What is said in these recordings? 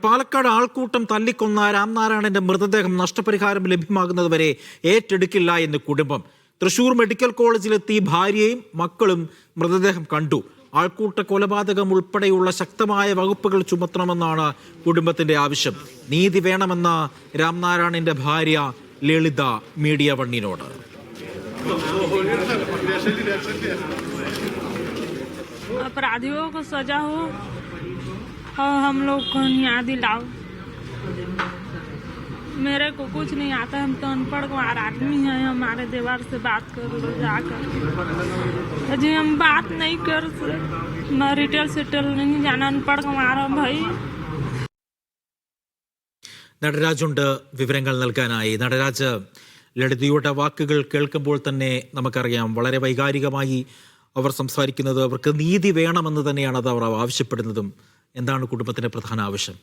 പാലക്കാട് ആൾക്കൂട്ടം തല്ലിക്കൊന്ന രാംനാരായണന്റെ മൃതദേഹം നഷ്ടപരിഹാരം ലഭ്യമാകുന്നതുവരെ ഏറ്റെടുക്കില്ല എന്ന് കുടുംബം. തൃശൂർ മെഡിക്കൽ കോളേജിലെത്തി ഭാര്യയും മക്കളും മൃതദേഹം കണ്ടു. ആൾക്കൂട്ട കൊലപാതകം ഉൾപ്പെടെയുള്ള ശക്തമായ വകുപ്പുകൾ ചുമത്തണമെന്നാണ് കുടുംബത്തിന്റെ ആവശ്യം. നീതി വേണമെന്ന രാംനാരായണന്റെ ഭാര്യ ലളിത മീഡിയ വണ്ണിനോട്. अपराधियों को सजा हो और हम लोग को न्याय दिलाओ। मेरे को कुछ नहीं आता, हम तो अनपढ़ गंवार आदमी हैं। हमारे दीवार से बात कर लो जाकर, जी हम बात नहीं कर सकते। मैं रिटेल सेटल नहीं जाना, अनपढ़ गंवार हम भाई. നടരാജുണ്ട് വിവരങ്ങൾ നൽകാനായി. നടരാജ്, ലളിതയുടെ വാക്കുകൾ കേൾക്കുമ്പോൾ തന്നെ നമുക്കറിയാം വളരെ വൈകാരികമായി അവർ സംസാരിക്കുന്നത്. അവർക്ക് നീതി വേണമെന്ന് തന്നെയാണ് അത് അവർ ആവശ്യപ്പെടുന്നതും. എന്താണ് കുടുംബത്തിന്റെ പ്രധാന ആവശ്യം?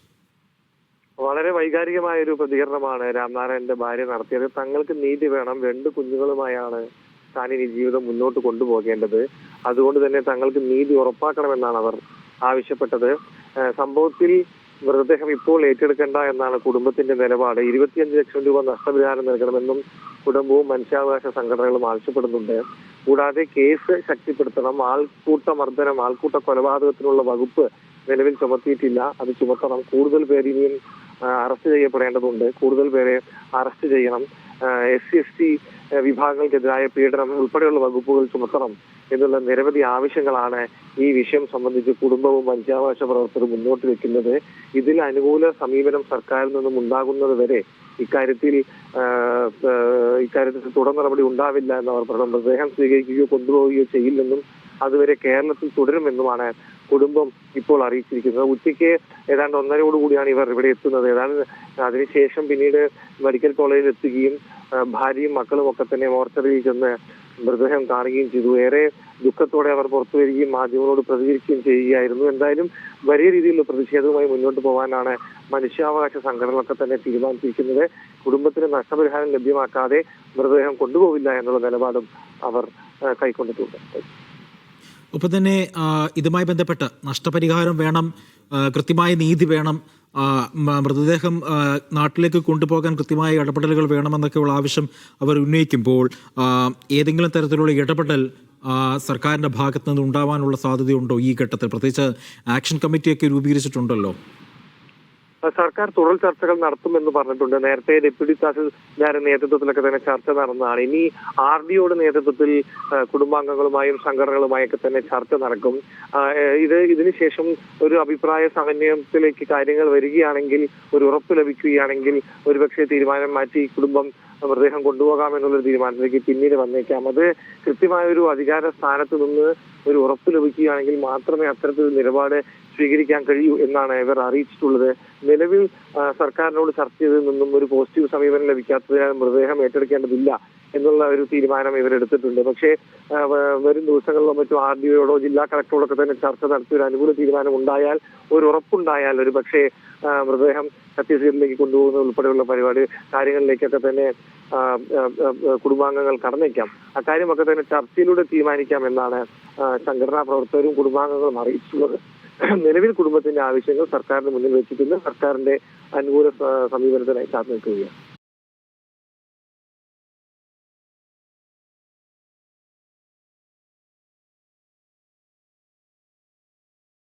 വളരെ വൈകാരികമായ ഒരു പ്രതികരണമാണ് രാംനാരായണന്റെ ഭാര്യ നടത്തിയത്. തങ്ങൾക്ക് നീതി വേണം, 2 കുഞ്ഞുങ്ങളുമായാണ് താൻ ഇനി ജീവിതം മുന്നോട്ട് കൊണ്ടുപോകേണ്ടത്. അതുകൊണ്ട് തന്നെ തങ്ങൾക്ക് നീതി ഉറപ്പാക്കണമെന്നാണ് അവർ ആവശ്യപ്പെട്ടത്. സംഭവത്തിൽ മൃതദേഹം ഇപ്പോൾ ഏറ്റെടുക്കേണ്ട എന്നാണ് കുടുംബത്തിന്റെ നിലപാട്. 25 ലക്ഷം രൂപ നഷ്ടപരിഹാരം നൽകണമെന്നും കുടുംബവും മനുഷ്യാവകാശ സംഘടനകളും ആവശ്യപ്പെടുന്നുണ്ട്. കൂടാതെ കേസ് ശക്തിപ്പെടുത്തണം. ആൾക്കൂട്ട മർദ്ദനം, ആൾക്കൂട്ട കൊലപാതകത്തിനുള്ള വകുപ്പ് നിലവിൽ ചുമത്തിയിട്ടില്ല, അത് ചുമത്തണം. കൂടുതൽ പേര് ഇനിയും അറസ്റ്റ് ചെയ്യപ്പെടേണ്ടതുണ്ട്. കൂടുതൽ പേരെ അറസ്റ്റ് ചെയ്യണം. SC/ST വിഭാഗങ്ങൾക്കെതിരായ പീഡനം ഉൾപ്പെടെയുള്ള വകുപ്പുകൾ ചുമത്തണം എന്നുള്ള നിരവധി ആവശ്യങ്ങളാണ് ഈ വിഷയം സംബന്ധിച്ച് കുടുംബവും മനുഷ്യാവകാശ പ്രവർത്തകരും മുന്നോട്ട് വെക്കുന്നത്. ഇതിൽ അനുകൂല സമീപനം സർക്കാരിൽ നിന്നും ഉണ്ടാകുന്നത് വരെ ഇക്കാര്യത്തിൽ തുടർ നടപടി ഉണ്ടാവില്ല എന്നവർ പറഞ്ഞു. മൃതദേഹം സ്വീകരിക്കുകയോ കൊണ്ടുപോവുകയോ ചെയ്യില്ലെന്നും അതുവരെ കേരളത്തിൽ തുടരുമെന്നുമാണ് കുടുംബം ഇപ്പോൾ അറിയിച്ചിരിക്കുന്നത്. ഉച്ചയ്ക്ക് ഏതാണ്ട് 1:30 കൂടിയാണ് ഇവർ ഇവിടെ എത്തുന്നത്. ഏതാണ്ട് അതിനുശേഷം പിന്നീട് മെഡിക്കൽ കോളേജിൽ എത്തുകയും ഭാര്യയും മക്കളും ഒക്കെ തന്നെ മോർച്ചറിയിൽ ചെന്ന് മൃതദേഹം കാണുകയും ചെയ്തു. ഏറെ ദുഃഖത്തോടെ അവർ പുറത്തു വരികയും മാധ്യമങ്ങളോട് പ്രതികരിക്കുകയും ചെയ്യുകയായിരുന്നു. എന്തായാലും വലിയ രീതിയിലുള്ള പ്രതിഷേധവുമായി മുന്നോട്ട് പോകാനാണ് മനുഷ്യാവകാശ സംഘടനകളൊക്കെ തന്നെ തീരുമാനിച്ചിരിക്കുന്നത്. കുടുംബത്തിന് നഷ്ടപരിഹാരം ലഭ്യമാക്കാതെ മൃതദേഹം കൊണ്ടുപോവില്ല എന്നുള്ള നിലപാടും അവർ കൈക്കൊണ്ടിട്ടുണ്ട്. ഒപ്പം തന്നെ ഇതുമായി ബന്ധപ്പെട്ട് നഷ്ടപരിഹാരം വേണം, കൃത്യമായ നീതി വേണം, മൃതദേഹം നാട്ടിലേക്ക് കൊണ്ടുപോകാൻ കൃത്യമായ ഇടപെടലുകൾ വേണമെന്നൊക്കെയുള്ള ആവശ്യം അവർ ഉന്നയിക്കുമ്പോൾ ഏതെങ്കിലും തരത്തിലുള്ള ഇടപെടൽ സർക്കാരിൻ്റെ ഭാഗത്തു നിന്ന് ഉണ്ടാവാനുള്ള സാധ്യതയുണ്ടോ ഈ ഘട്ടത്തിൽ? പ്രത്യേകിച്ച് ആക്ഷൻ കമ്മിറ്റിയൊക്കെ രൂപീകരിച്ചിട്ടുണ്ടല്ലോ. സർക്കാർ തുടർ ചർച്ചകൾ നടത്തുമെന്ന് പറഞ്ഞിട്ടുണ്ട്. നേരത്തെ ഡെപ്യൂട്ടി തഹസിൽദാരുടെ നേതൃത്വത്തിലൊക്കെ തന്നെ ചർച്ച നടന്നതാണ്. ഇനി RDOയുടെ നേതൃത്വത്തിൽ കുടുംബാംഗങ്ങളുമായും സംഘടനകളുമായൊക്കെ തന്നെ ചർച്ച നടക്കും. ഇതിനുശേഷം ഒരു അഭിപ്രായ സമന്വയത്തിലേക്ക് കാര്യങ്ങൾ വരികയാണെങ്കിൽ, ഒരു ഉറപ്പ് ലഭിക്കുകയാണെങ്കിൽ ഒരുപക്ഷെ തീരുമാനം മാറ്റി കുടുംബം മൃതദേഹം കൊണ്ടുപോകാമെന്നുള്ളൊരു തീരുമാനത്തിലേക്ക് പിന്നീട് വന്നേക്കാം. അത് കൃത്യമായ ഒരു അധികാര സ്ഥാനത്ത് നിന്ന് ഒരു ഉറപ്പ് ലഭിക്കുകയാണെങ്കിൽ മാത്രമേ അത്തരത്തിലൊരു നിലപാട് സ്വീകരിക്കാൻ കഴിയൂ എന്നാണ് ഇവർ അറിയിച്ചിട്ടുള്ളത്. നിലവിൽ സർക്കാരിനോട് ചർച്ച ചെയ്തതിൽ നിന്നും ഒരു പോസിറ്റീവ് സമീപനം ലഭിക്കാത്തതിനാൽ മൃതദേഹം ഏറ്റെടുക്കേണ്ടതില്ല എന്നുള്ള ഒരു തീരുമാനം ഇവരെടുത്തിട്ടുണ്ട്. പക്ഷേ വരും ദിവസങ്ങളിലോ മറ്റോ RDOയോടോ ജില്ലാ കളക്ടറോടൊക്കെ തന്നെ ചർച്ച നടത്തി ഒരു അനുകൂല തീരുമാനം ഉണ്ടായാൽ, ഒരു ഉറപ്പുണ്ടായാൽ ഒരു പക്ഷേ മൃതദേഹം ഛത്തീസ്ഗഡിലേക്ക് കൊണ്ടുപോകുന്ന ഉൾപ്പെടെയുള്ള കാര്യങ്ങളിലേക്കൊക്കെ തന്നെ കുടുംബാംഗങ്ങൾ കടന്നേക്കാം. അക്കാര്യമൊക്കെ തന്നെ ചർച്ചയിലൂടെ തീരുമാനിക്കാം എന്നാണ് സംഘടനാ പ്രവർത്തകരും കുടുംബാംഗങ്ങളും അറിയിച്ചിട്ടുള്ളത്. നിലവിൽ കുടുംബത്തിന്റെ ആവശ്യങ്ങൾ സർക്കാരിന് മുന്നിൽ വെച്ചിട്ടുണ്ട്. സർക്കാരിന്റെ അനുകൂല സമീപനത്തിനായി കാത്തു നിൽക്കുകയാണ്.